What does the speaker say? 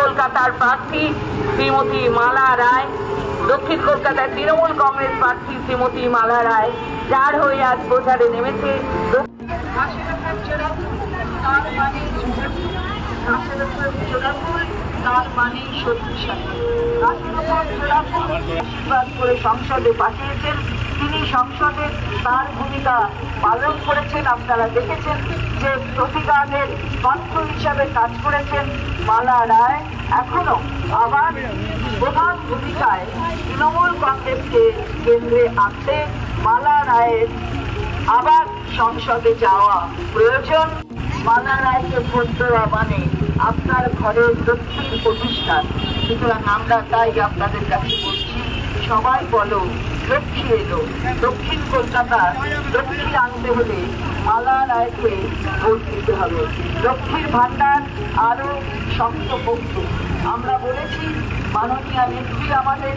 কলকাতার প্রার্থী শ্রীমতী মালা রায়, দক্ষিণ কলকাতায় তৃণমূল কংগ্রেস প্রার্থী শ্রীমতী মালা রায়, যার হয়ে আজ প্রচারে নেমেছে। তার মানে শক্তিশালী। আশীর্বাদ করে সংসদে পাঠিয়েছেন, তিনি সংসদে তার ভূমিকা পালন করেছেন। আপনারা দেখেছেন যে প্রতিবাদের পাত্র হিসাবে কাজ করেছেন মালা রায়। এখনো আবার প্রধান ভূমিকায় তৃণমূল কংগ্রেসকে কেন্দ্রে আনতে মালা রায়ের আবার সংসদে যাওয়া প্রয়োজন। মালা রায়কে ভোট দেওয়া মানে আপনার ঘরের লক্ষ্মীর প্রতিষ্ঠান। সুতরাং আমরা তাই আপনাদের কাছে বলছি, সবাই বলো লক্ষ্মী এলো। দক্ষিণ কলকাতার লক্ষ্মী আনতে হলে মালা রায়কে ভোট দিতে হবে। লক্ষ্মীর ভান্ডার আরো শক্তপোক্ত। আমরা বলেছি মাননীয় নেত্রী আমাদের